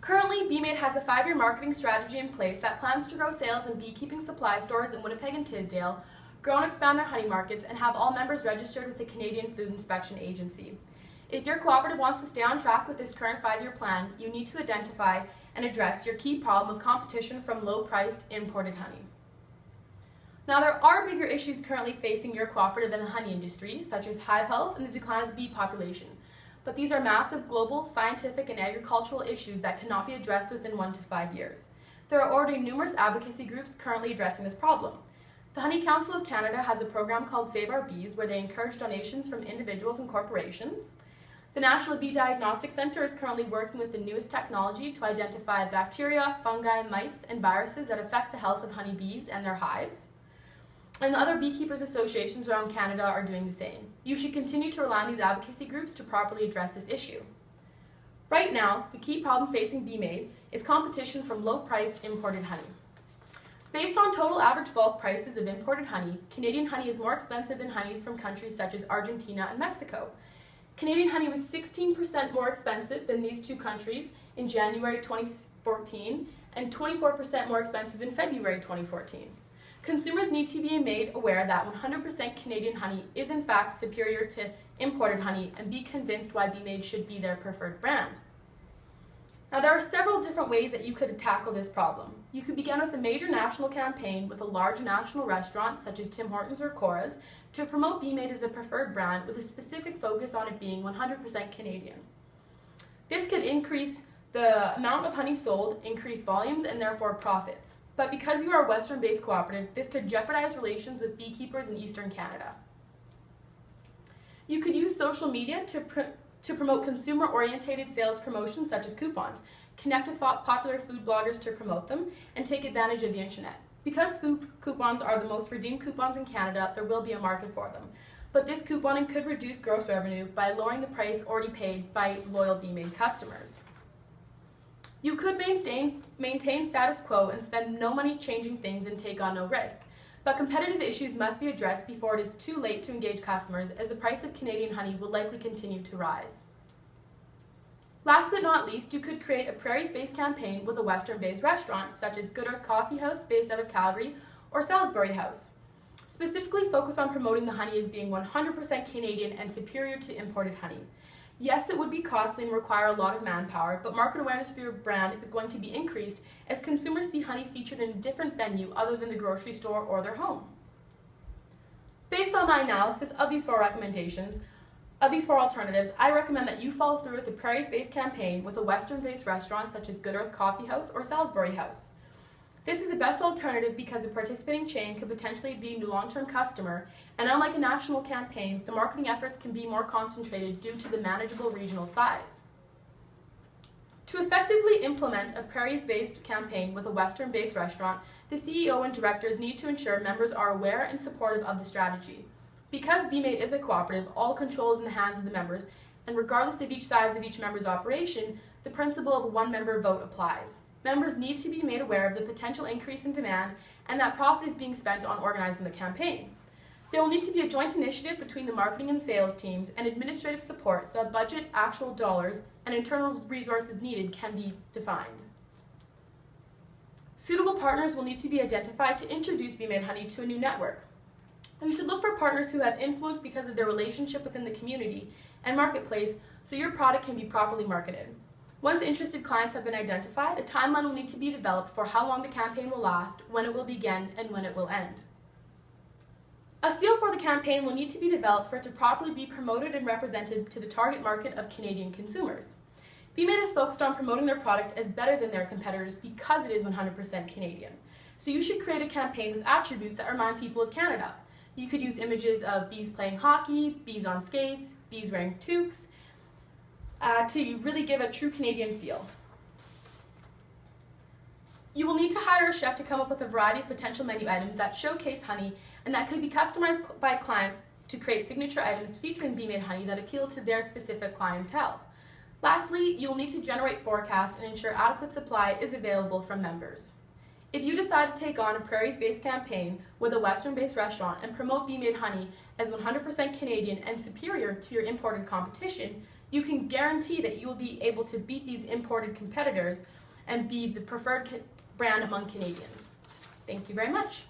Currently, Maid has a 5-year marketing strategy in place that plans to grow sales in beekeeping supply stores in Winnipeg and Tisdale, grow and expand their honey markets, and have all members registered with the Canadian Food Inspection Agency. If your cooperative wants to stay on track with this current 5-year plan, you need to identify and address your key problem of competition from low-priced imported honey. Now, there are bigger issues currently facing your cooperative in the honey industry, such as hive health and the decline of the bee population. But these are massive global, scientific, and agricultural issues that cannot be addressed within 1 to 5 years. There are already numerous advocacy groups currently addressing this problem. The Honey Council of Canada has a program called Save Our Bees, where they encourage donations from individuals and corporations. The National Bee Diagnostic Centre is currently working with the newest technology to identify bacteria, fungi, mites, and viruses that affect the health of honeybees and their hives. And other beekeepers associations around Canada are doing the same. You should continue to rely on these advocacy groups to properly address this issue. Right now, the key problem facing Maid is competition from low-priced imported honey. Based on total average bulk prices of imported honey, Canadian honey is more expensive than honeys from countries such as Argentina and Mexico. Canadian honey was 16% more expensive than these two countries in January 2014 and 24% more expensive in February 2014. Consumers need to be made aware that 100% Canadian honey is in fact superior to imported honey and be convinced why Maid should be their preferred brand. Now, there are several different ways that you could tackle this problem. You could begin with a major national campaign with a large national restaurant such as Tim Hortons or Cora's to promote Maid as a preferred brand with a specific focus on it being 100% Canadian. This could increase the amount of honey sold, increase volumes, and therefore profits. But because you are a Western-based cooperative, this could jeopardize relations with beekeepers in Eastern Canada. You could use social media to promote consumer-oriented sales promotions such as coupons, connect with popular food bloggers to promote them, and take advantage of the internet. Because food coupons are the most redeemed coupons in Canada, there will be a market for them. But this couponing could reduce gross revenue by lowering the price already paid by loyal Maid customers. You could maintain status quo and spend no money changing things and take on no risk. But competitive issues must be addressed before it is too late to engage customers, as the price of Canadian honey will likely continue to rise. Last but not least, you could create a Prairies-based campaign with a Western-based restaurant, such as Good Earth Coffee House based out of Calgary or Salisbury House. Specifically focus on promoting the honey as being 100% Canadian and superior to imported honey. Yes, it would be costly and require a lot of manpower, but market awareness for your brand is going to be increased as consumers see honey featured in a different venue other than the grocery store or their home. Based on my analysis of these 4 alternatives, I recommend that you follow through with a Prairies-based campaign with a Western-based restaurant such as Good Earth Coffee House or Salisbury House. This is the best alternative because a participating chain could potentially be a long-term customer, and unlike a national campaign, the marketing efforts can be more concentrated due to the manageable regional size. To effectively implement a Prairies-based campaign with a Western-based restaurant, the CEO and directors need to ensure members are aware and supportive of the strategy. Because Maid is a cooperative, all control is in the hands of the members, and regardless of each size of each member's operation, the principle of a one-member vote applies. Members need to be made aware of the potential increase in demand and that profit is being spent on organizing the campaign. There will need to be a joint initiative between the marketing and sales teams and administrative support so that budget, actual dollars, and internal resources needed can be defined. Suitable partners will need to be identified to introduce Maid honey to a new network. You should look for partners who have influence because of their relationship within the community and marketplace so your product can be properly marketed. Once interested clients have been identified, a timeline will need to be developed for how long the campaign will last, when it will begin, and when it will end. A feel for the campaign will need to be developed for it to properly be promoted and represented to the target market of Canadian consumers. Maid is focused on promoting their product as better than their competitors because it is 100% Canadian. So you should create a campaign with attributes that remind people of Canada. You could use images of bees playing hockey, bees on skates, bees wearing toques, to really give a true Canadian feel. You will need to hire a chef to come up with a variety of potential menu items that showcase honey and that could be customized by clients to create signature items featuring Maid honey that appeal to their specific clientele. Lastly, you will need to generate forecasts and ensure adequate supply is available from members. If you decide to take on a Prairies-based campaign with a Western-based restaurant and promote Maid honey as 100% Canadian and superior to your imported competition, you can guarantee that you will be able to beat these imported competitors and be the preferred brand among Canadians. Thank you very much.